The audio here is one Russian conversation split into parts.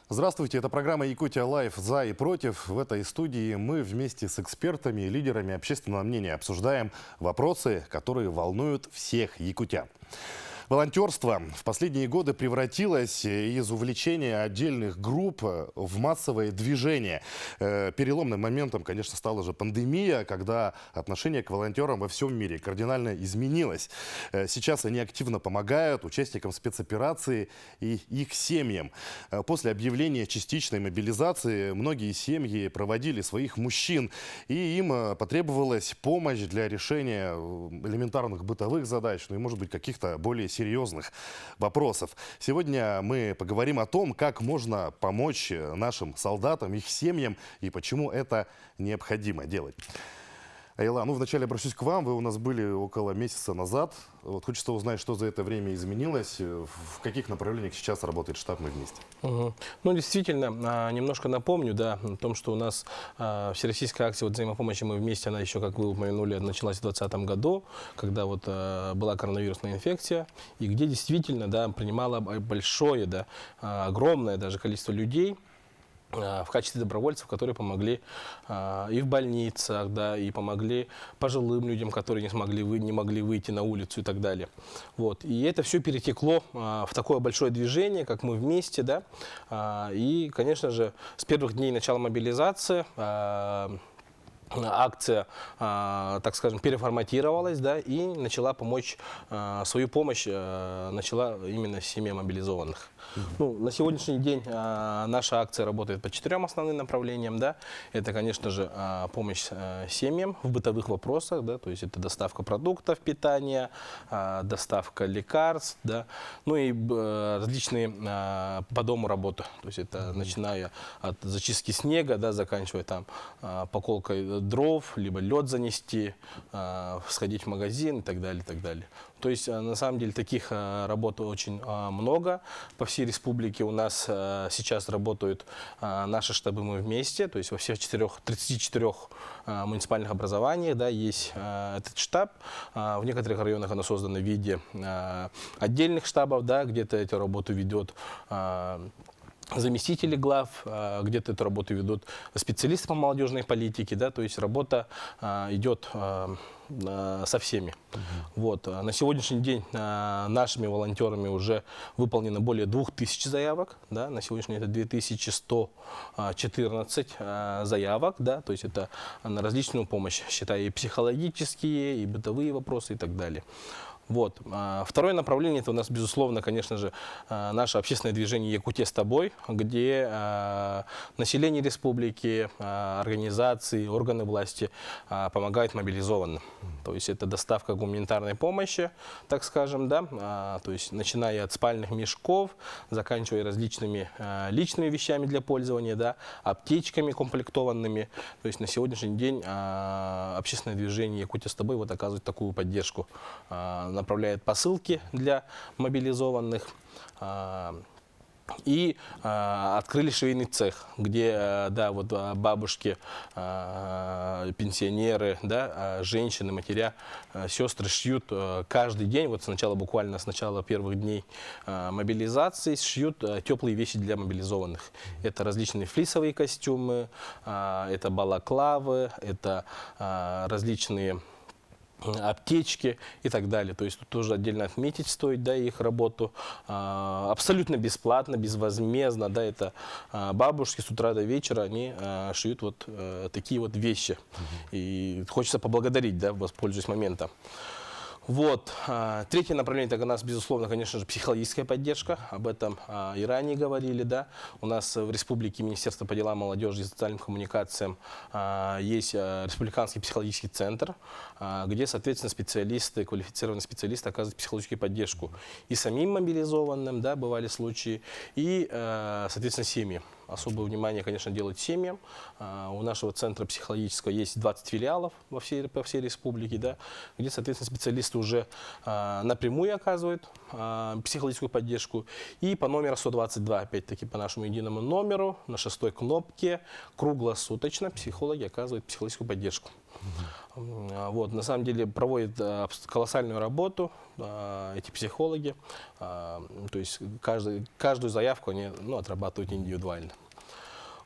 Здравствуйте, это программа «Якутия Лайв. За и против». В этой студии мы вместе с экспертами и лидерами общественного мнения обсуждаем вопросы, которые волнуют всех якутян. Волонтерство в последние годы превратилось из увлечения отдельных групп в массовое движение. Переломным моментом, конечно, стала же пандемия, когда отношение к волонтерам во всем мире кардинально изменилось. Сейчас они активно помогают участникам спецоперации и их семьям. После объявления частичной мобилизации многие семьи проводили своих мужчин, и им потребовалась помощь для решения элементарных бытовых задач, ну и, может быть, каких-то более серьезных вопросов. Сегодня мы поговорим о том, как можно помочь нашим солдатам, их семьям и почему это необходимо делать. Айла, вначале обращусь к вам. Вы у нас были около месяца назад. Хочется узнать, что за это время изменилось, в каких направлениях сейчас работает штаб «Мы вместе». Действительно, немножко напомню, о том, что у нас всероссийская акция взаимопомощи «Мы вместе», она еще, как вы упомянули, началась в 2020 году, когда была коронавирусная инфекция, и где действительно, принимало большое, огромное даже количество людей в качестве добровольцев, которые помогли и в больницах, и помогли пожилым людям, которые не могли выйти на улицу и так далее. И это все перетекло в такое большое движение, как «Мы вместе», и, конечно же, с первых дней начала мобилизации акция, так скажем, переформатировалась, и начала свою помощь начала именно семьям мобилизованных. На сегодняшний день наша акция работает по 4 основным направлениям. Это, конечно же, помощь семьям в бытовых вопросах, то есть это доставка продуктов питания, доставка лекарств, и различные по дому работы. То есть это начиная от зачистки снега, заканчивая поколкой дров, либо лед занести, сходить в магазин и так далее, и так далее. То есть, на самом деле, таких работ очень много. По всей республике у нас сейчас работают наши штабы «Мы вместе», то есть во всех 34 муниципальных образованиях есть этот штаб. В некоторых районах оно создано в виде отдельных штабов, где-то эту работу ведет заместители глав, где-то эту работу ведут специалисты по молодежной политике, то есть работа идет со всеми. На сегодняшний день нашими волонтерами уже выполнено более 2000 заявок, на сегодняшний день это 2114 заявок, то есть это на различную помощь, считая и психологические, и бытовые вопросы и так далее. Второе направление — это у нас, безусловно, конечно же, наше общественное движение «Якутия с тобой», где население республики, организации, органы власти помогают мобилизованным. То есть это доставка гуманитарной помощи, так скажем, то есть начиная от спальных мешков, заканчивая различными личными вещами для пользования, аптечками комплектованными. То есть на сегодняшний день общественное движение «Якутия с тобой» оказывает такую поддержку, направляет посылки для мобилизованных. И открыли швейный цех, где бабушки, пенсионеры, женщины, матеря, сестры шьют каждый день, буквально с начала первых дней мобилизации, шьют теплые вещи для мобилизованных. Это различные флисовые костюмы, это балаклавы, это различные аптечки и так далее. То есть тут тоже отдельно отметить стоит их работу. Абсолютно бесплатно, безвозмездно. Это бабушки с утра до вечера, они шьют такие вещи. И хочется поблагодарить, воспользуясь моментом. Третье направление — это у нас, безусловно, конечно же, психологическая поддержка. Об этом и ранее говорили. У нас в республике Министерство по делам молодежи и социальным коммуникациям есть республиканский психологический центр, где, соответственно, квалифицированные специалисты оказывают психологическую поддержку и самим мобилизованным, бывали случаи, и, соответственно, семьям. Особое внимание, конечно, делают семьям. У нашего центра психологического есть 20 филиалов по всей республике, где, соответственно, специалисты правительство уже напрямую оказывает психологическую поддержку. И по номеру 122, опять-таки по нашему единому номеру, на 6-й кнопке, круглосуточно психологи оказывают психологическую поддержку. Вот, на самом деле проводят колоссальную работу эти психологи. То есть каждую заявку они отрабатывают индивидуально.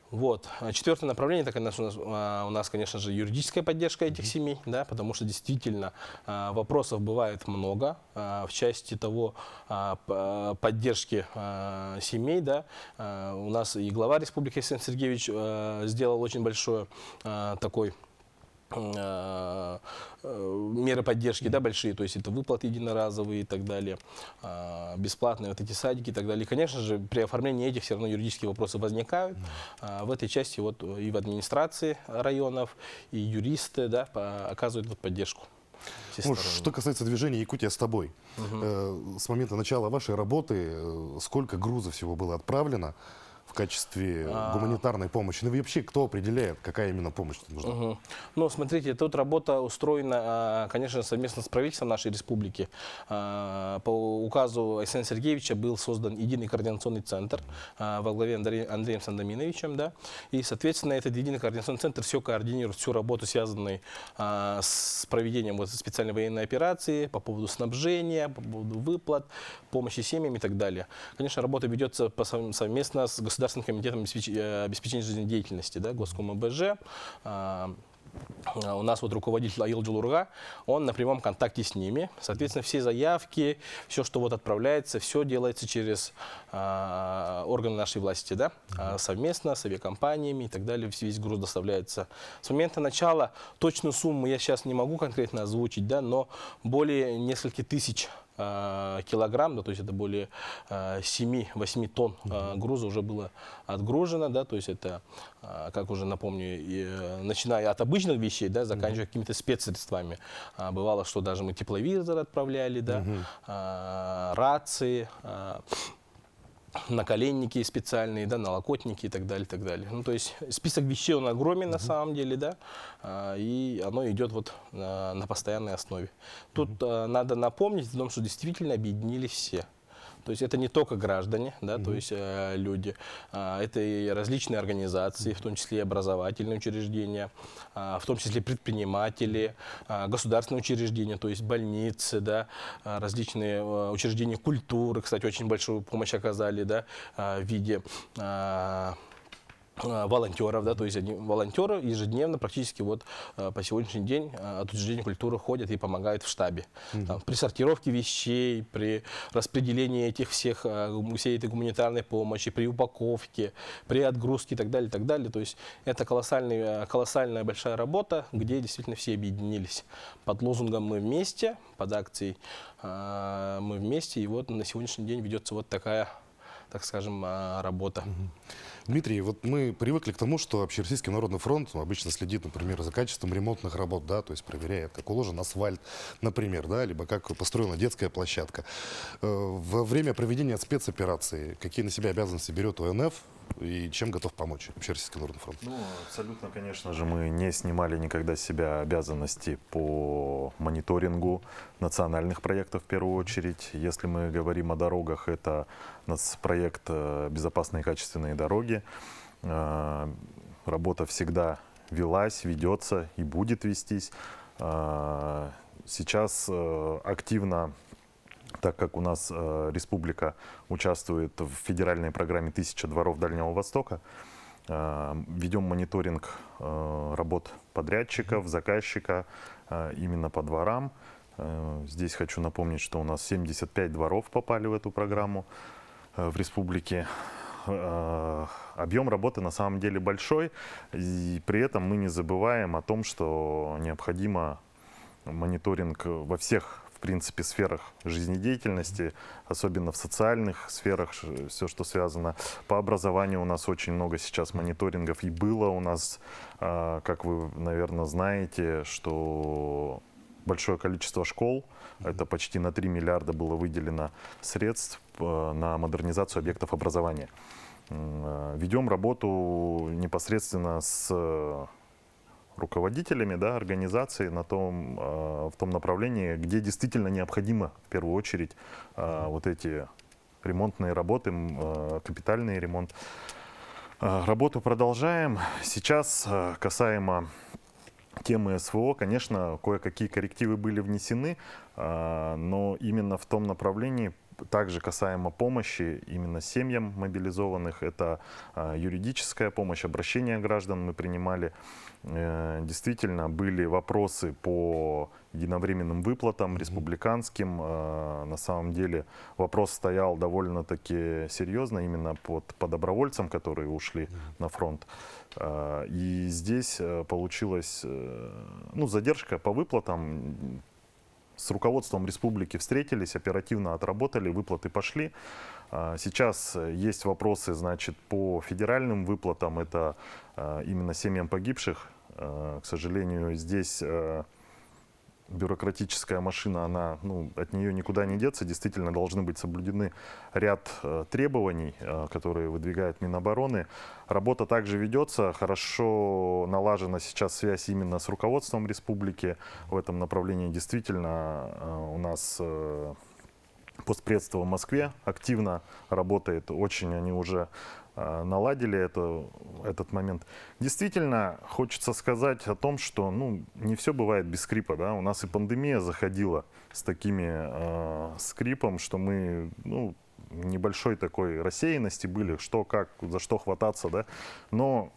Вот. Четвертое направление, это, конечно, у нас, конечно же, юридическая поддержка этих семей, да, потому что действительно вопросов бывает много в части того поддержки семей. Да. У нас и глава республики Александр Сергеевич сделал очень большой такой меры поддержки, да, большие, то есть это выплаты единоразовые и так далее, бесплатные вот эти садики и так далее. И, конечно же, при оформлении этих все равно юридические вопросы возникают. В этой части вот и в администрации районов, и юристы, да, оказывают вот поддержку. Ну, что касается движения «Якутия с тобой», с момента начала вашей работы сколько грузов всего было отправлено в качестве гуманитарной помощи? Ну и вообще, кто определяет, какая именно помощь нужна? Ну, смотрите, тут работа устроена, конечно, совместно с правительством нашей республики. По указу Александра Сергеевича был создан единый координационный центр во главе Андреем Сандоминовичем. Да? И, соответственно, этот единый координационный центр все координирует, всю работу, связанную с проведением вот специальной военной операции, по поводу снабжения, по поводу выплат, помощи семьям и так далее. Конечно, работа ведется совместно с Государственным комитетом обеспечения жизнедеятельности, да, Госком ОБЖ. У нас вот руководитель Аил Джулурга, он на прямом контакте с ними. Соответственно, все заявки, все, что вот отправляется, все делается через органы нашей власти, да, совместно с авиакомпаниями и так далее. Весь груз доставляется. С момента начала точную сумму я сейчас не могу конкретно озвучить, да, но более нескольких тысяч килограмм, да, то есть это более 7-8 тонн груза уже было отгружено, да, то есть это, как уже напомню, начиная от обычных вещей, да, заканчивая какими-то спецсредствами. Бывало, что даже мы тепловизор отправляли, да, рации, наколенники специальные, да, налокотники и так далее, так далее. Ну, то есть список вещей он огромен на самом деле, да, и оно идет вот на постоянной основе. Тут надо напомнить о том, что действительно объединились все. То есть это не только граждане, да, то есть люди, это и различные организации, в том числе и образовательные учреждения, в том числе предприниматели, государственные учреждения, то есть больницы, да, различные учреждения культуры, кстати, очень большую помощь оказали, да, в виде волонтеров, да, то есть волонтеры ежедневно практически вот по сегодняшний день от учреждения культуры ходят и помогают в штабе. Там, при сортировке вещей, при распределении этих всей этой гуманитарной помощи, при упаковке, при отгрузке и так далее, так далее. То есть это колоссальная большая работа, где действительно все объединились. Под лозунгом «Мы вместе», под акцией «Мы вместе», и вот на сегодняшний день ведется вот такая, так скажем, работа. Дмитрий, вот мы привыкли к тому, что Общероссийский народный фронт обычно следит, например, за качеством ремонтных работ, да, то есть проверяет, как уложен асфальт, например, да, либо как построена детская площадка. Во время проведения спецоперации какие на себя обязанности берет ОНФ и чем готов помочь Общероссийский народный фронт? Ну, абсолютно, конечно же, мы не снимали никогда с себя обязанности по мониторингу национальных проектов в первую очередь. Если мы говорим о дорогах, это проект «Безопасные и качественные дороги». Работа всегда велась, ведется и будет вестись. Сейчас активно, так как у нас республика участвует в федеральной программе «1000 дворов Дальнего Востока», ведем мониторинг работ подрядчиков, заказчика именно по дворам. Здесь хочу напомнить, что у нас 75 дворов попали в эту программу в республике. Объем работы на самом деле большой, и при этом мы не забываем о том, что необходимо мониторинг во всех, в принципе, сферах жизнедеятельности, особенно в социальных сферах, все, что связано. По образованию у нас очень много сейчас мониторингов, и было у нас, как вы, наверное, знаете, что большое количество школ, это почти на 3 миллиарда было выделено средств на модернизацию объектов образования. Ведем работу непосредственно с руководителями, да, организации в том направлении, где действительно необходимо в первую очередь вот эти ремонтные работы, капитальный ремонт. Работу продолжаем. Сейчас касаемо темы СВО, конечно, кое-какие коррективы были внесены, но именно в том направлении, также касаемо помощи именно семьям мобилизованных, это юридическая помощь, обращение граждан мы принимали. Действительно, были вопросы по единовременным выплатам республиканским. На самом деле вопрос стоял довольно-таки серьезно именно по добровольцам, которые ушли на фронт. И здесь получилась задержка по выплатам. С руководством республики встретились, оперативно отработали, выплаты пошли. Сейчас есть вопросы, значит, по федеральным выплатам, это именно семьям погибших. К сожалению, здесь бюрократическая машина, от нее никуда не деться. Действительно должны быть соблюдены ряд требований, которые выдвигает Минобороны. Работа также ведется, хорошо налажена сейчас связь именно с руководством республики. В этом направлении действительно у нас постпредство в Москве активно работает, очень они уже наладили этот момент. Действительно, хочется сказать о том, что не все бывает без скрипа. Да? У нас и пандемия заходила с такими скрипом, что мы небольшой такой рассеянности были, что, как, за что хвататься. Да? Но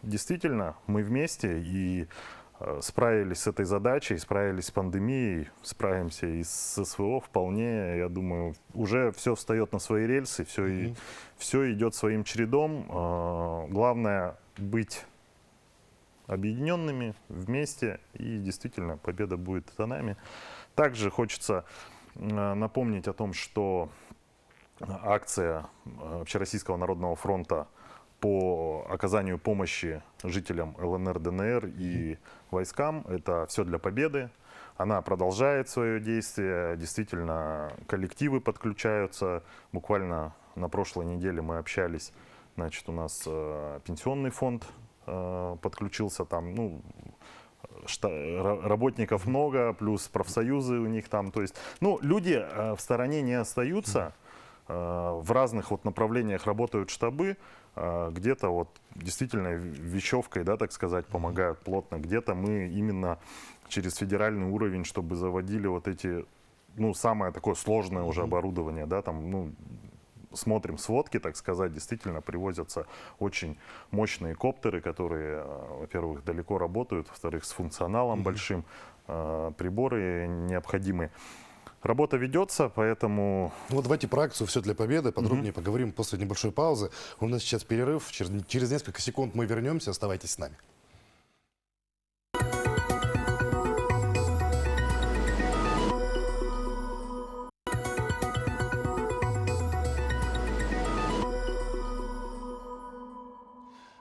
действительно, мы вместе и справились с этой задачей, справились с пандемией, справимся и с СВО вполне, я думаю, уже все встает на свои рельсы, все идет своим чередом. Главное быть объединенными вместе, и действительно победа будет за нами. Также хочется напомнить о том, что акция Общероссийского народного фронта по оказанию помощи жителям ЛНР, ДНР и войскам. Это «Все для победы». Она продолжает свое действие. Действительно, коллективы подключаются. Буквально на прошлой неделе мы общались. Значит, у нас пенсионный фонд подключился. Там, работников много, плюс профсоюзы у них там. То есть, люди в стороне не остаются. В разных направлениях работают штабы. Где-то действительно вещевкой, да, так сказать, помогают плотно. Где-то мы именно через федеральный уровень, чтобы заводили эти, самое такое сложное уже оборудование, да, там, смотрим сводки, так сказать, действительно привозятся очень мощные коптеры, которые, во-первых, далеко работают, во-вторых, с функционалом большим, приборы необходимые. Работа ведется, поэтому... Давайте про акцию «Все для победы» подробнее поговорим после небольшой паузы. У нас сейчас перерыв. Через несколько секунд мы вернемся. Оставайтесь с нами.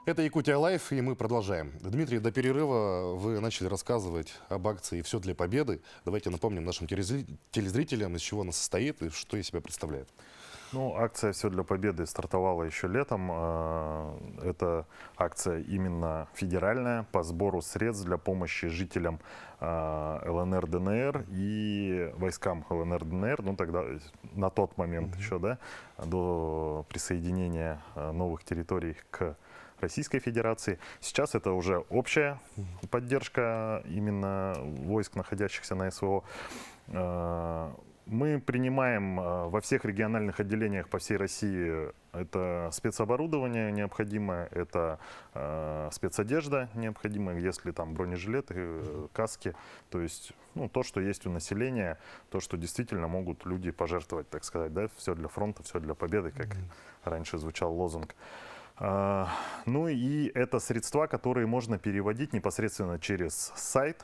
Это «Якутия Лайф», и мы продолжаем. Дмитрий, до перерыва вы начали рассказывать об акции «Все для победы». Давайте напомним нашим телезрителям, из чего она состоит и что из себя представляет. Акция «Все для победы» стартовала еще летом. Это акция именно федеральная по сбору средств для помощи жителям ЛНР, ДНР и войскам ЛНР, ДНР. Тогда, на тот момент еще, да, до присоединения новых территорий к Российской Федерации. Сейчас это уже общая поддержка именно войск, находящихся на СВО. Мы принимаем во всех региональных отделениях по всей России это спецоборудование необходимое, это спецодежда необходимая, если там бронежилеты, каски, то есть то, что есть у населения, то, что действительно могут люди пожертвовать, так сказать, да, все для фронта, все для победы, как раньше звучал лозунг. И это средства, которые можно переводить непосредственно через сайт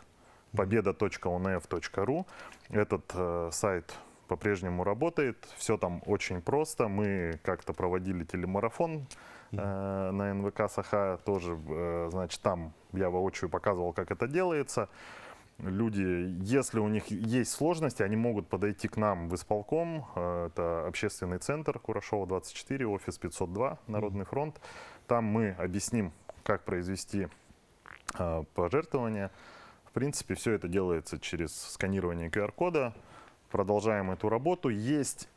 победа.онф.ру. Этот сайт по-прежнему работает, все там очень просто. Мы как-то проводили телемарафон на НВК Саха, тоже, значит, там я воочию показывал, как это делается. Люди, если у них есть сложности, они могут подойти к нам в исполком. Это общественный центр Курашова, 24, офис 502, Народный фронт. Там мы объясним, как произвести пожертвования. В принципе, все это делается через сканирование QR-кода. Продолжаем эту работу. Есть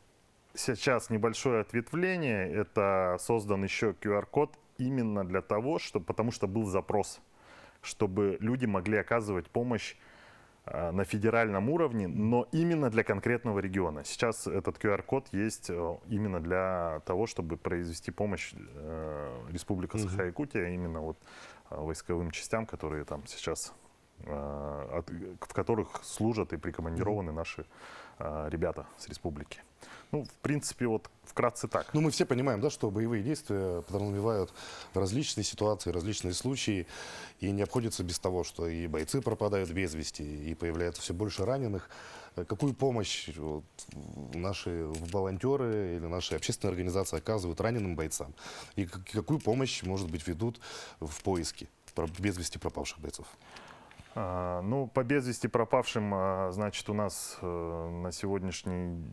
сейчас небольшое ответвление. Это создан еще QR-код именно для того, потому что был запрос, чтобы люди могли оказывать помощь на федеральном уровне, но именно для конкретного региона. Сейчас этот QR-код есть именно для того, чтобы произвести помощь Республика Саха-Якутия, именно вот войсковым частям, которые там сейчас, в которых служат и прикомандированы наши ребята с республики. Ну, в принципе, вот вкратце так. Ну, мы все понимаем, да, что боевые действия подразумевают различные ситуации, различные случаи, и не обходится без того, что и бойцы пропадают без вести, и появляется все больше раненых. Какую помощь вот, наши волонтеры или наши общественные организации оказывают раненым бойцам? И какую помощь, может быть, ведут в поиске без вести пропавших бойцов? Ну, по без вести пропавшим, значит, у нас на сегодняшний,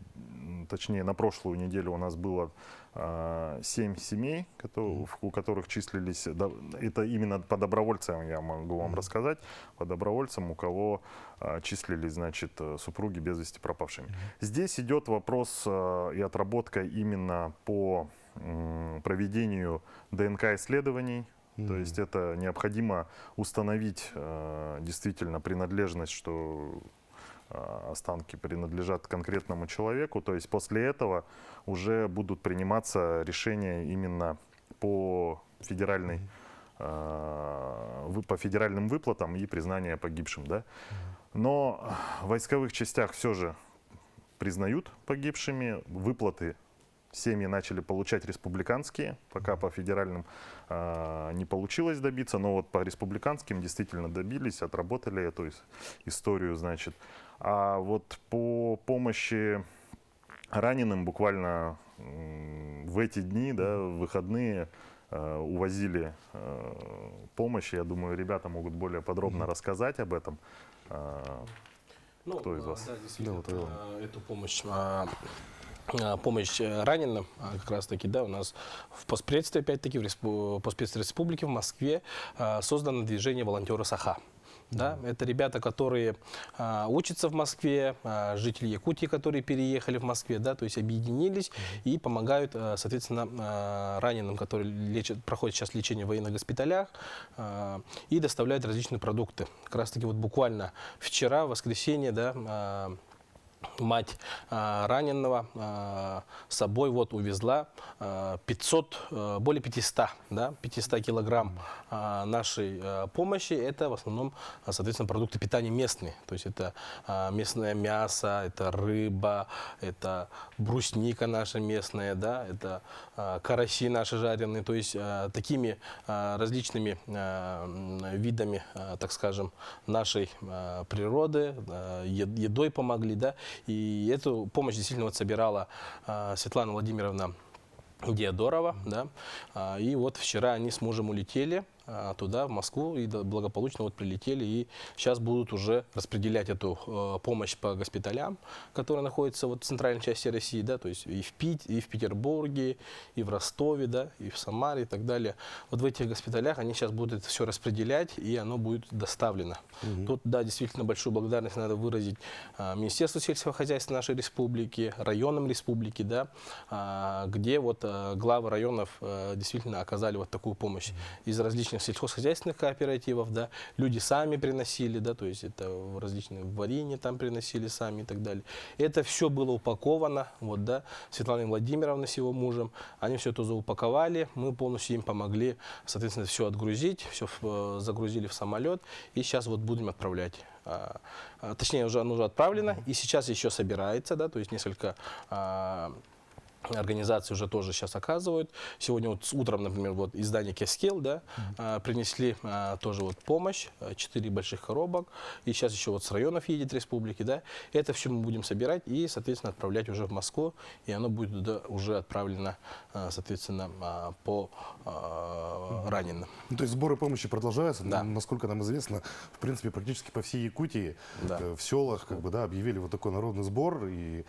точнее, на прошлую неделю у нас было 7 семей, у которых числились, это именно по добровольцам, я могу вам рассказать, по добровольцам, у кого числились, значит, супруги без вести пропавшими. Здесь идет вопрос и отработка именно по проведению ДНК-исследований. То есть это необходимо установить действительно принадлежность, что останки принадлежат конкретному человеку. То есть после этого уже будут приниматься решения именно по федеральным выплатам и признания погибшим. Да? Но в войсковых частях все же признают погибшими, выплаты семьи начали получать республиканские, пока по федеральным не получилось добиться, но вот по республиканским действительно добились, отработали эту историю, значит. А вот по помощи раненым буквально в эти дни, да, в выходные, увозили помощь. Я думаю, ребята могут более подробно рассказать об этом. Кто из вас? Да, действительно, эту помощь раненым, как раз таки, да, у нас в Постпредстве, опять-таки, в Постпредстве Республики в Москве создано движение волонтеры Саха. Да, это ребята, которые учатся в Москве, жители Якутии, которые переехали в Москве, да, то есть объединились и помогают, соответственно, раненым, которые проходят сейчас лечение в военных госпиталях, и доставляют различные продукты. Как раз таки вот буквально вчера, в воскресенье, да, мать раненого с собой вот увезла 500, более 500, да, 500 килограмм нашей помощи. Это в основном, соответственно, продукты питания местные. То есть это местное мясо, это рыба, это брусника наша местная, да, это караси наши жареные. То есть такими различными видами, так скажем, нашей природы, едой помогли, да. И эту помощь действительно вот собирала Светлана Владимировна Диадорова, да. И вот вчера они с мужем улетели туда, в Москву, и благополучно вот прилетели. И сейчас будут уже распределять эту помощь по госпиталям, которые находятся вот в центральной части России, да, то есть и в Петербурге, и в Ростове, да, и в Самаре и так далее. Вот в этих госпиталях они сейчас будут это все распределять, и оно будет доставлено. Тут, да, действительно большую благодарность надо выразить Министерству сельского хозяйства нашей республики, районам республики, да, где вот главы районов действительно оказали вот такую помощь из различных сельхозхозяйственных кооперативов, да, люди сами приносили, да, то есть это различные варенья там приносили сами и так далее. Это все было упаковано, вот, да, Светлана Владимировна с его мужем, они все это заупаковали, мы полностью им помогли, соответственно, все отгрузить, все загрузили в самолет, и сейчас вот будем отправлять. Точнее, оно уже отправлено, и сейчас еще собирается, да, то есть несколько организации уже тоже сейчас оказывают. Сегодня вот утром, например, вот издание Кескел, да, принесли тоже вот помощь, 4 больших коробок, и сейчас еще вот с районов едет республики, да. Это все мы будем собирать и, соответственно, отправлять уже в Москву, и оно будет уже отправлено, соответственно, по раненым. Ну, то есть сборы помощи продолжаются. Да. Насколько нам известно, в принципе, практически по всей Якутии, Да. в селах, как бы, да, объявили вот такой народный сбор, и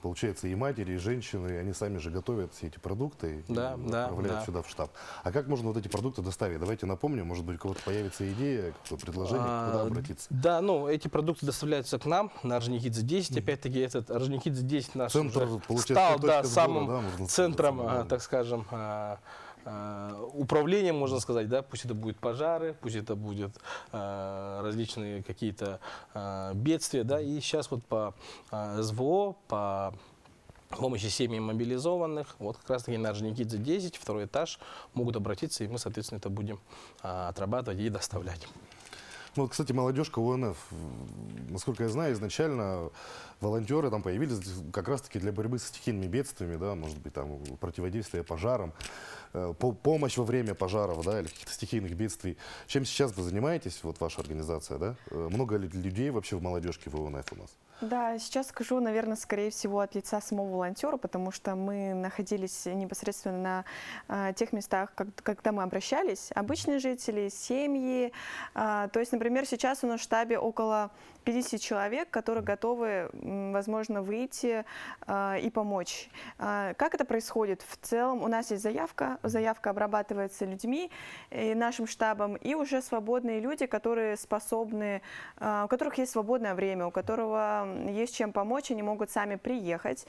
получается, и матери, и женщины, они сами же готовят все эти продукты и Да, да, отправляют да. сюда в штаб. А как можно вот эти продукты доставить? Давайте напомним, может быть, у кого-то появится идея, какое-то предложение, куда обратиться. Да, ну, эти продукты доставляются к нам на Орджоникидзе 10. Опять-таки, этот Орджоникидзе 10 наш Центр, уже получается, стал, точка да, сбора, самым да, можно сказать, центром, самым главным. так скажем, управлением, можно сказать, да, пусть это будут пожары, пусть это будут различные какие-то бедствия, да, и сейчас вот по СВО, по помощи семьям мобилизованных, вот как раз таки на Орджоникидзе 10, второй этаж, могут обратиться, и мы, соответственно, это будем отрабатывать и доставлять. Ну, вот, кстати, молодежка УНФ, насколько я знаю, изначально волонтеры там появились как раз-таки для борьбы с стихийными бедствиями, да, может быть, там противодействие пожарам, помощь во время пожаров, да, или каких-то стихийных бедствий. Чем сейчас вы занимаетесь, вот ваша организация, да? Много ли людей вообще в молодежке в УНФ у нас? Да, сейчас скажу, наверное, скорее всего от лица самого волонтера, потому что мы находились непосредственно на тех местах, когда мы обращались, обычные жители, семьи. То есть, например, сейчас у нас в штабе около 50 человек, которые готовы, возможно, выйти и помочь. Как это происходит? В целом у нас есть заявка обрабатывается людьми, и нашим штабом, и уже свободные люди, которые способны, у которых есть свободное время, у которого есть чем помочь, они могут сами приехать,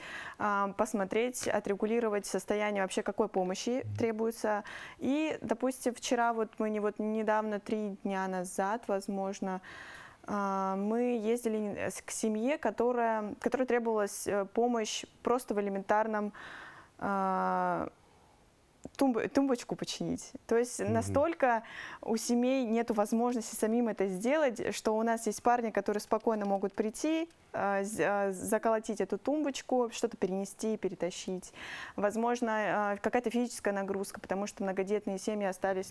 посмотреть, отрегулировать состояние вообще, какой помощи требуется. И, допустим, вчера, недавно, 3 дня назад, возможно, мы ездили к семье, которой требовалась помощь просто в элементарном тумбочку починить. То есть настолько у семей нет возможности самим это сделать, что у нас есть парни, которые спокойно могут прийти, заколотить эту тумбочку, что-то перенести, перетащить. Возможно, какая-то физическая нагрузка, потому что многодетные семьи остались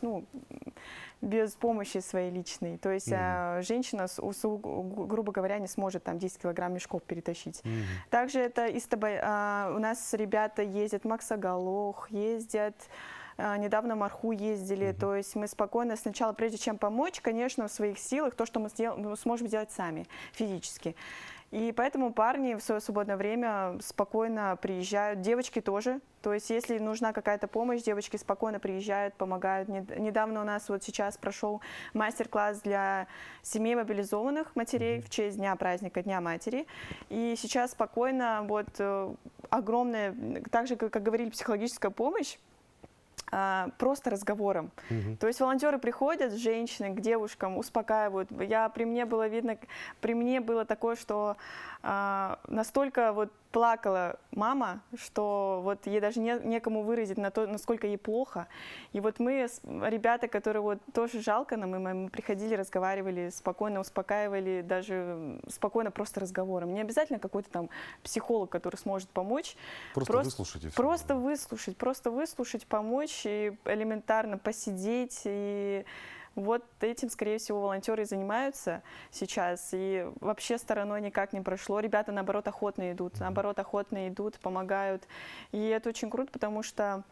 без помощи своей личной. То есть женщина, грубо говоря, не сможет там 10 килограмм мешков перетащить. Также это у нас ребята ездят в Максагалох, ездят, недавно в Марху ездили. То есть мы спокойно сначала, прежде чем помочь, конечно, в своих силах, то, что мы сможем сделать сами, физически. И поэтому парни в свое свободное время спокойно приезжают, девочки тоже. То есть если нужна какая-то помощь, девочки спокойно приезжают, помогают. Недавно у нас вот сейчас прошел мастер-класс для семей мобилизованных матерей в честь праздника Дня матери. И сейчас спокойно огромная, так же, как говорили, психологическая помощь, просто разговором. То есть волонтеры приходят, женщины к девушкам, успокаивают. При мне было видно, такое, что настолько плакала мама, что ей даже некому выразить на то, насколько ей плохо. И мы, ребята, которые тоже жалко нам, мы приходили, разговаривали, спокойно успокаивали, даже спокойно просто разговором. Не обязательно какой-то там психолог, который сможет помочь. Просто выслушать и все. Просто выслушать, помочь и элементарно посидеть. И этим, скорее всего, волонтеры и занимаются сейчас. И вообще стороной никак не прошло. Ребята, наоборот, охотно идут, помогают. И это очень круто, потому что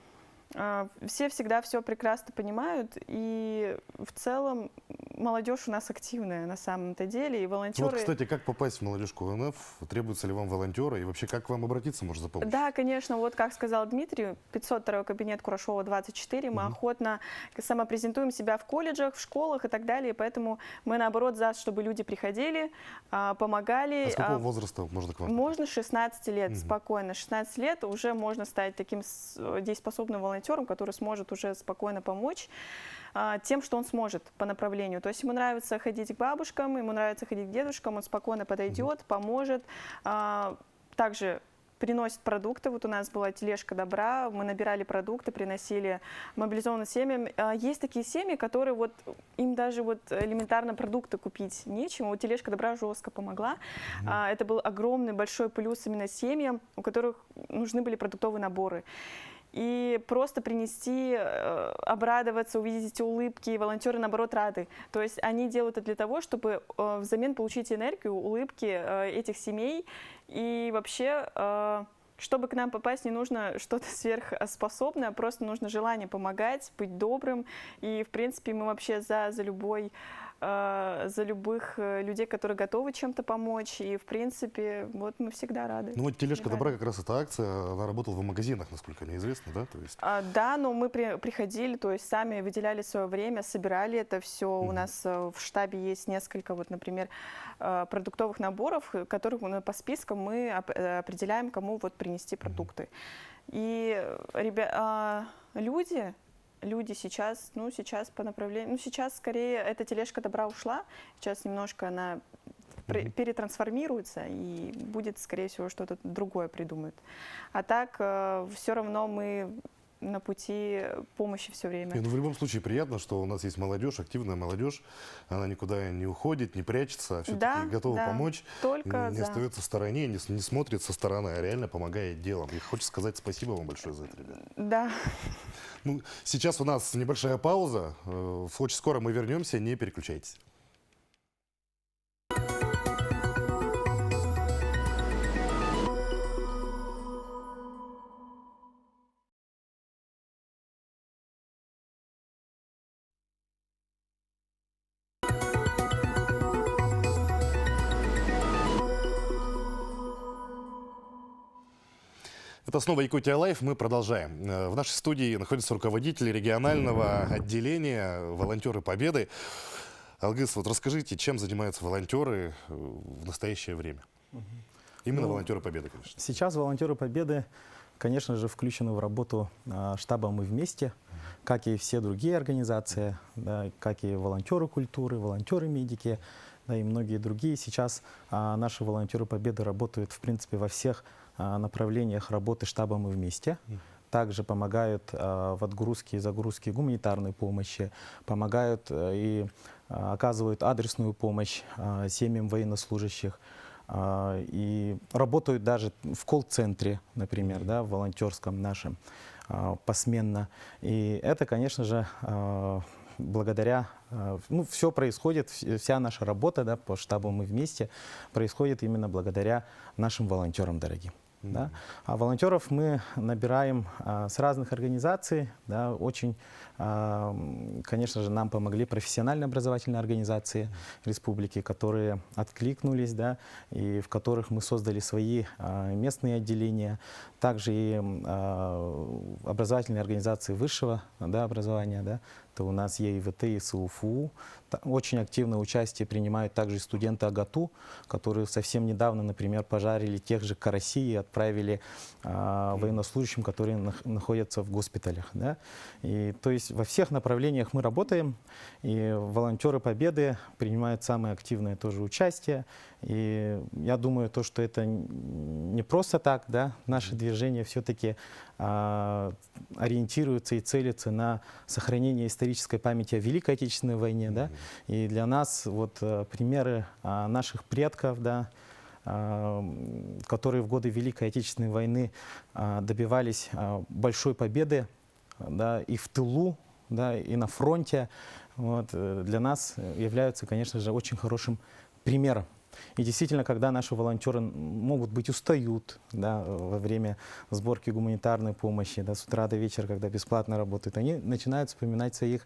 все всегда все прекрасно понимают, и в целом молодежь у нас активная на самом-то деле, и волонтеры... Вот, кстати, как попасть в молодежку УНФ? Требуется ли вам волонтеры? И вообще, как к вам обратиться, может, за помощью? Да, конечно, как сказал Дмитрий, 502 кабинет Курашова, 24, мы охотно самопрезентуем себя в колледжах, в школах и так далее, поэтому мы, наоборот, чтобы люди приходили, помогали. А с какого возраста можно к вам? Можно 16 лет, спокойно. 16 лет уже можно стать таким дееспособным волонтером, который сможет уже спокойно помочь тем, что он сможет по направлению. То есть ему нравится ходить к бабушкам, ему нравится ходить к дедушкам, он спокойно подойдет, поможет. Также приносит продукты. У нас была тележка добра, мы набирали продукты, приносили мобилизованным семьям. Есть такие семьи, которые им даже элементарно продукты купить нечем. Тележка добра жестко помогла. Это был огромный, большой плюс именно семьям, у которых нужны были продуктовые наборы. И просто принести, обрадоваться, увидеть эти улыбки. Волонтеры, наоборот, рады. То есть они делают это для того, чтобы взамен получить энергию, улыбки этих семей. И вообще, чтобы к нам попасть, не нужно что-то сверхспособное, просто нужно желание помогать, быть добрым. И, в принципе, мы вообще за любой за любых людей, которые готовы чем-то помочь. И, в принципе, вот мы всегда рады. Ну вот тележка Рады. добра, как раз эта акция, она работала в магазинах, насколько мне известно, да? То есть... Да, но мы приходили, то есть сами выделяли свое время, собирали это все. У нас в штабе есть несколько, вот, например, продуктовых наборов, которых по спискам мы определяем, кому вот принести продукты. И люди сейчас, сейчас по направлению, сейчас скорее эта тележка добра ушла, сейчас немножко она перетрансформируется и будет, скорее всего, что-то другое придумают. А так все равно мы на пути помощи все время. Ну, в любом случае приятно, что у нас есть молодежь, активная молодежь, она никуда не уходит, не прячется, а все-таки готова помочь, только не остается в стороне, не смотрит со стороны, а реально помогает делом. И хочется сказать спасибо вам большое за это, ребята. Да. Ну, сейчас у нас небольшая пауза, очень скоро мы вернемся, не переключайтесь. Это снова Якутия Лайф. Мы продолжаем. В нашей студии находится руководитель регионального отделения «Волонтеры Победы». Алгыс, вот расскажите, чем занимаются волонтеры в настоящее время? Именно волонтеры Победы, конечно. Сейчас волонтеры Победы, конечно же, включены в работу штаба «Мы вместе», как и все другие организации, да, как и волонтеры культуры, волонтеры-медики, да, и многие другие. Сейчас наши волонтеры Победы работают, в принципе, во всех направлениях работы штаба «Мы вместе». Также помогают в отгрузке и загрузке гуманитарной помощи, помогают и оказывают адресную помощь семьям военнослужащих. И работают даже в колл-центре, например, да, в волонтерском нашем, посменно. И это, конечно же, благодаря, все происходит, вся наша работа, да, по штабу «Мы вместе» происходит именно благодаря нашим волонтерам дорогим. Да? А волонтеров мы набираем с разных организаций. Да, очень, конечно же, нам помогли профессионально-образовательные организации республики, которые откликнулись, да, и в которых мы создали свои местные отделения. Также и образовательные организации высшего, да, образования. Да, то у нас ЕИВТ и СУФУ. Очень активное участие принимают также и студенты АГАТУ, которые совсем недавно, например, пожарили тех же карасей и отправили военнослужащим, которые находятся в госпиталях. Да? И, то есть во всех направлениях мы работаем, и волонтеры Победы принимают самое активное тоже участие. И я думаю, что это не просто так, да? Наше движение все-таки ориентируется и целится на сохранение исторической памяти о Великой Отечественной войне. Да? И для нас вот примеры наших предков, да, которые в годы Великой Отечественной войны добивались большой победы, да, и в тылу, да, и на фронте, вот, для нас являются, конечно же, очень хорошим примером. И действительно, когда наши волонтеры, могут быть, устают, да, во время сборки гуманитарной помощи, да, с утра до вечера, когда бесплатно работают, они начинают вспоминать своих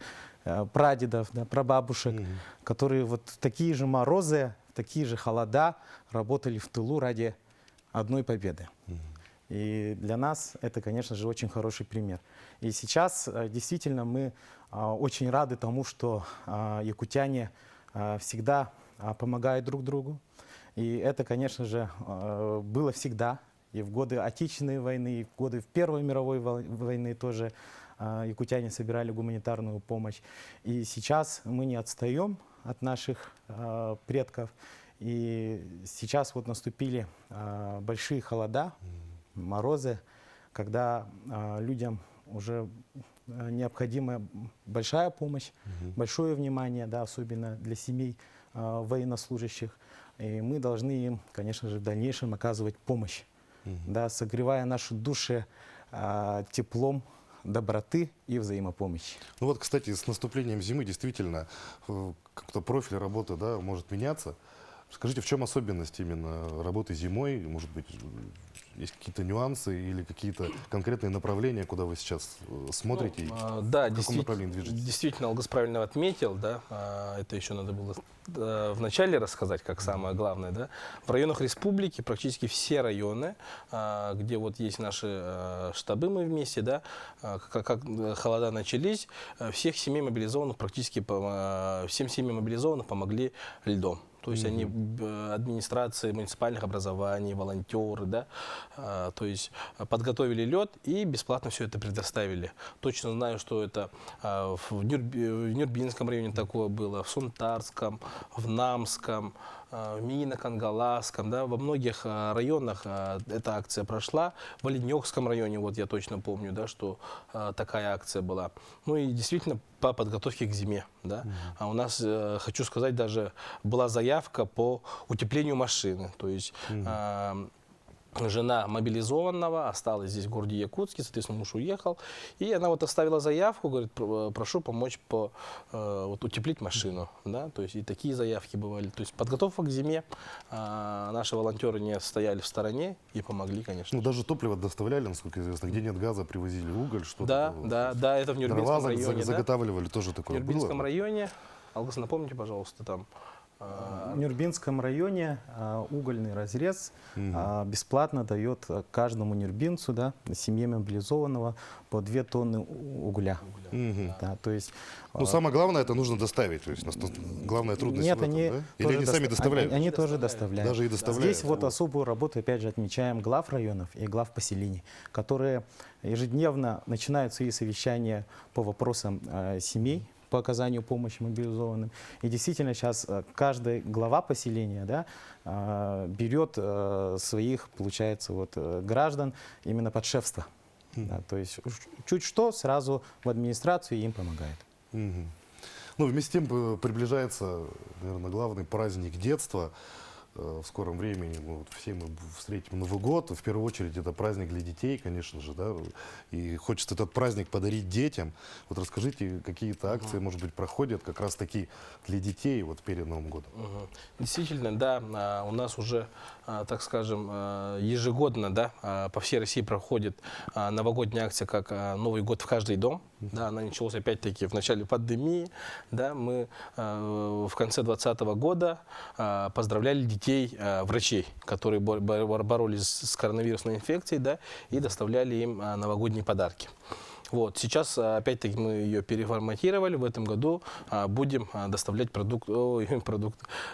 прадедов, да, прабабушек, которые вот в такие же морозы, в такие же холода работали в тылу ради одной победы. И для нас это, конечно же, очень хороший пример. И сейчас действительно мы очень рады тому, что якутяне всегда помогают друг другу. И это, конечно же, было всегда. И в годы Отечественной войны, и в годы Первой мировой войны тоже якутяне собирали гуманитарную помощь. И сейчас мы не отстаем от наших предков. И сейчас вот наступили большие холода, морозы, когда людям уже необходима большая помощь, большое внимание, да, особенно для семей военнослужащих. И мы должны им, конечно же, в дальнейшем оказывать помощь, да, согревая наши души теплом доброты и взаимопомощи. Ну вот, кстати, с наступлением зимы действительно как-то профиль работы, да, может меняться. Скажите, в чем особенность именно работы зимой? Может быть, есть какие-то нюансы или какие-то конкретные направления, куда вы сейчас смотрите? И Да, в каком направлении движетесь? действительно, Алгыс правильно отметил, да, это еще надо было вначале рассказать, как самое главное, да. В районах республики практически все районы, где вот есть наши штабы, мы вместе, да, как холода начались, всех семей мобилизованных, практически всем семьям мобилизованных помогли льдом. То есть они, администрации муниципальных образований, волонтеры, да, то есть подготовили лед и бесплатно все это предоставили. Точно знаю, что это в Нюрбинском районе такое было, в Сунтарском, в Намском, в Минино-Кангаласском, да, во многих районах эта акция прошла. В Оленёкском районе, вот я точно помню, да, что такая акция была. Ну и действительно по подготовке к зиме, да. А у нас, хочу сказать, даже была заявка по утеплению машины, то есть жена мобилизованного осталась здесь в городе Якутске, соответственно, муж уехал, и она вот оставила заявку, говорит, прошу помочь вот, утеплить машину, да, то есть и такие заявки бывали. То есть подготовка к зиме, наши волонтеры не стояли в стороне и помогли, конечно. Ну, даже топливо доставляли, насколько известно, где нет газа, привозили уголь, что-то. Да, такое. да, это в Нюрбинском Дрова районе, да. заготавливали, тоже В такое Нюрбинском было? районе, Алгыс, напомните, пожалуйста, там. В Нюрбинском районе угольный разрез бесплатно дает каждому нюрбинцу, да, семье мобилизованного по 2 тонны угля. Да, то есть, Ну, самое главное, это нужно доставить. То есть, главная трудность нет, в этом, они да? Или тоже они сами доставляют? Они тоже доставляют. Даже и доставляют. Здесь вот особую работу, опять же, отмечаем глав районов и глав поселений, которые ежедневно начинают свои совещания по вопросам семей, по оказанию помощи мобилизованным. И действительно сейчас каждый глава поселения, да, берет своих, получается, вот, граждан именно под шефство. Да, то есть чуть что, сразу в администрацию им помогает. Ну, вместе с тем приближается, наверное, главный праздник детства. В скором времени вот, все мы встретим Новый год. В первую очередь это праздник для детей, конечно же, да. И хочется этот праздник подарить детям. Вот расскажите, какие-то акции, может быть, проходят как раз таки для детей вот перед Новым годом. Действительно, да, у нас уже, так скажем, ежегодно, да, по всей России проходит новогодняя акция, как Новый год в каждый дом. Да, она началась опять-таки в начале пандемии. Да, мы в конце 2020 года поздравляли детей, врачей, которые боролись с коронавирусной инфекцией, да, и доставляли им новогодние подарки. Вот, сейчас, опять-таки, мы ее переформатировали. В этом году будем доставлять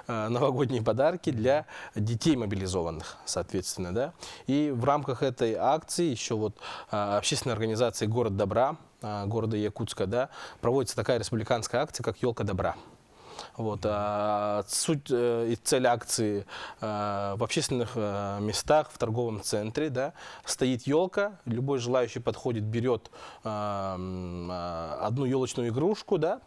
новогодние подарки для детей мобилизованных, соответственно, да. И в рамках этой акции еще вот общественная организация «Город добра», города Якутска, да, проводится такая республиканская акция, как «Елка добра». Вот, суть и цель акции в общественных местах, в торговом центре, да, стоит елка, любой желающий подходит, берет одну елочную игрушку, да,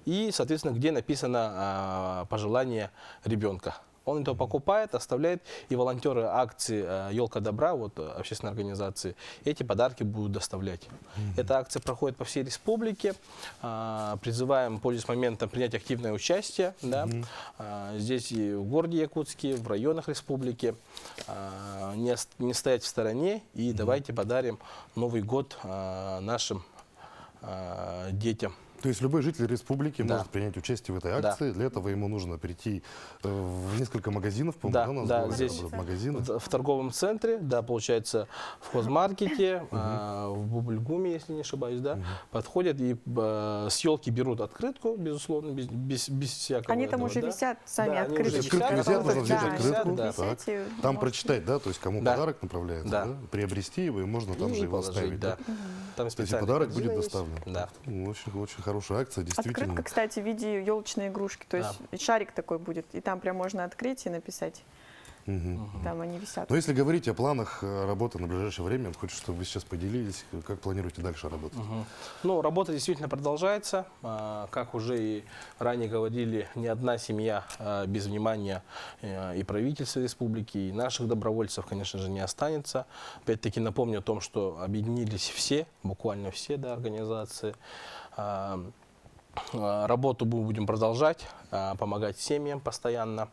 и, соответственно, где написано пожелание ребенка. Он это покупает, оставляет, и волонтеры акции «Елка добра», вот общественной организации, эти подарки будут доставлять. Эта акция проходит по всей республике. Призываем, пользуясь моментом, принять активное участие. Да? Здесь и в городе Якутске, в районах республики. Не стоять в стороне и давайте подарим Новый год нашим детям. То есть любой житель республики Да. может принять участие в этой акции. Для этого ему нужно прийти в несколько магазинов, по-моему, Да, здесь магазины. в торговом центре, да, получается, в хозмаркете, в Бубльгуме, если не ошибаюсь, да, подходят и с елки берут открытку, безусловно, без всякого Они там этого, уже да. висят сами Да, они уже открытки. Открытку висят, можно взять Да, открытку, да. так. Висите, Там можете. прочитать, да, то есть кому Да. подарок направляется, Да. да, приобрести его, и можно там же И его положить, оставить. да. Да? Там То есть и специальная подарок корзина будет есть. доставлен. Да. Очень хорошая акция, действительно. Открытка, кстати, в виде елочной игрушки. То есть шарик такой будет. И там прям можно открыть и написать. Там они висят. Но если говорить о планах работы на ближайшее время, хочу, чтобы вы сейчас поделились, как планируете дальше работать. Ну, работа действительно продолжается. Как уже и ранее говорили, ни одна семья без внимания и правительства республики, и наших добровольцев, конечно же, не останется. Опять-таки напомню о том, что объединились все, буквально все, да, организации. Работу мы будем продолжать, помогать семьям постоянно.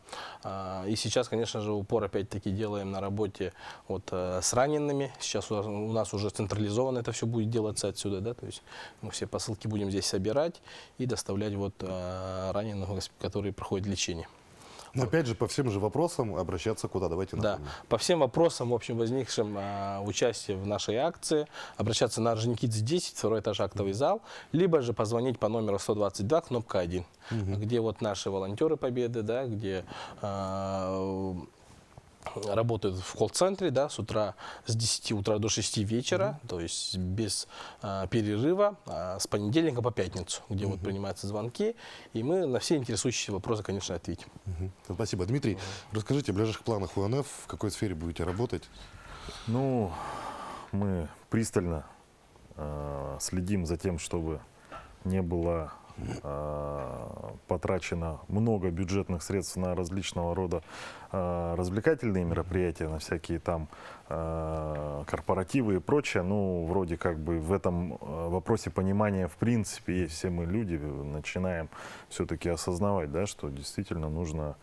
И сейчас, конечно же, упор опять-таки делаем на работе вот с ранеными. Сейчас у нас уже централизованно это все будет делаться отсюда, да, то есть мы все посылки будем здесь собирать и доставлять вот раненых, которые проходят лечение. Но опять же, по всем же вопросам обращаться куда? Давайте Да, напомним. по всем вопросам, в общем, возникшим участие в нашей акции, обращаться на Орджоникидзе 10, второй этаж, актовый зал, либо же позвонить по номеру 122, кнопка 1, где вот наши волонтеры Победы, да, где работают в колл-центре, да, с утра с 10 утра до 6 вечера, то есть без перерыва, с понедельника по пятницу, где вот принимаются звонки, и мы на все интересующие вопросы, конечно, ответим. Спасибо. Дмитрий, расскажите о ближайших планах УНФ, в какой сфере будете работать? Ну, мы пристально следим за тем, чтобы не было потрачено много бюджетных средств на различного рода развлекательные мероприятия, на всякие там корпоративы и прочее. Ну, вроде как бы в этом вопросе понимания в принципе есть. Все мы люди начинаем все-таки осознавать, да, что действительно нужно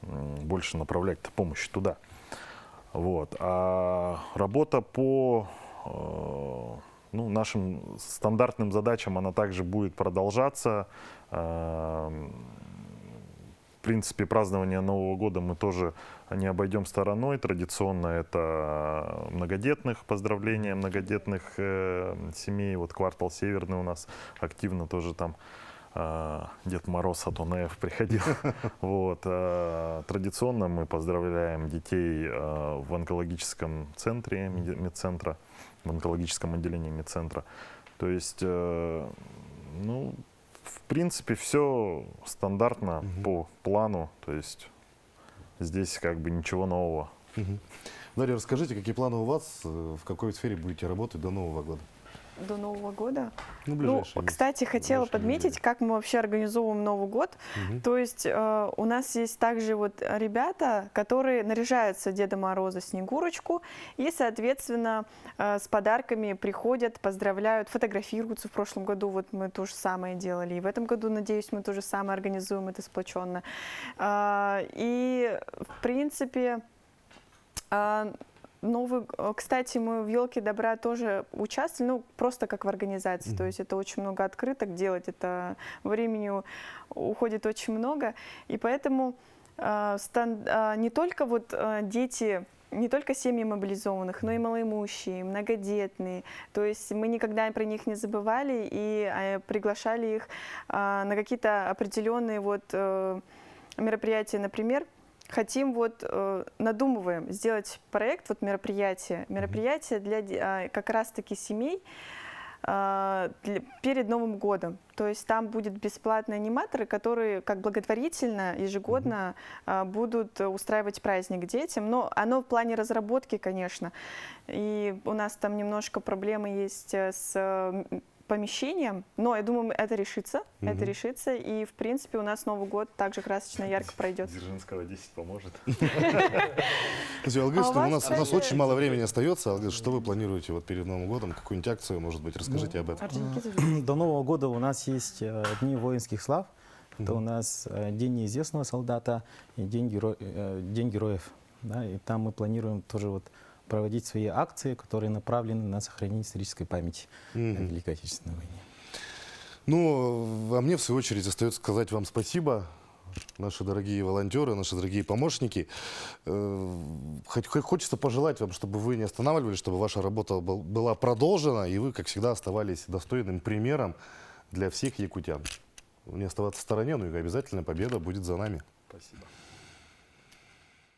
больше направлять помощь туда. Вот. А работа по нашим стандартным задачам, она также будет продолжаться. В принципе, празднование Нового года мы тоже не обойдем стороной. Традиционно это многодетных, поздравления многодетных семей. Вот квартал Северный у нас активно тоже там Дед Мороз от ОНФ приходил. Вот. Традиционно мы поздравляем детей в онкологическом центре медцентра, в онкологическом отделении медцентра. То есть, в принципе, все стандартно по плану. То есть здесь как бы ничего нового. Дарья, расскажите, какие планы у вас, в какой сфере будете работать до Нового года? До Нового года? Ближайшие Кстати, хотела ближайшие подметить, недели. как мы вообще организовываем Новый год. То есть у нас есть также вот ребята, которые наряжаются Деда Мороза, Снегурочку, и, соответственно, с подарками приходят, поздравляют, фотографируются. В прошлом году вот мы то же самое делали. И в этом году, надеюсь, мы то же самое организуем это сплоченно. И, в принципе, кстати, мы в «Елке добра» тоже участвовали, просто как в организации, то есть это очень много открыток делать, это времени уходит очень много, и поэтому не только вот дети, не только семьи мобилизованных, но и малоимущие, многодетные, то есть мы никогда про них не забывали и приглашали их на какие-то определенные вот мероприятия, например. Хотим надумываем сделать проект, мероприятие для как раз-таки семей перед Новым годом. То есть там будут бесплатные аниматоры, которые как благотворительно ежегодно будут устраивать праздник детям. Но оно в плане разработки, конечно. И у нас там немножко проблемы есть с помещением, но я думаю, это решится, и в принципе у нас Новый год также красочно, ярко пройдет. Дзержинского 10 поможет. Алгыз, у нас очень мало времени остается. Алгыз, что вы планируете вот перед Новым годом? Какую-нибудь акцию, может быть, расскажите об этом. До Нового года у нас есть Дни воинских слав. Это у нас День неизвестного солдата и День героев. Да, и там мы планируем тоже проводить свои акции, которые направлены на сохранение исторической памяти о Великой Отечественной войне. А мне, в свою очередь, остается сказать вам спасибо, наши дорогие волонтеры, наши дорогие помощники. Хочется пожелать вам, чтобы вы не останавливались, чтобы ваша работа была продолжена, и вы, как всегда, оставались достойным примером для всех якутян. Не оставаться в стороне, но и обязательно победа будет за нами. Спасибо.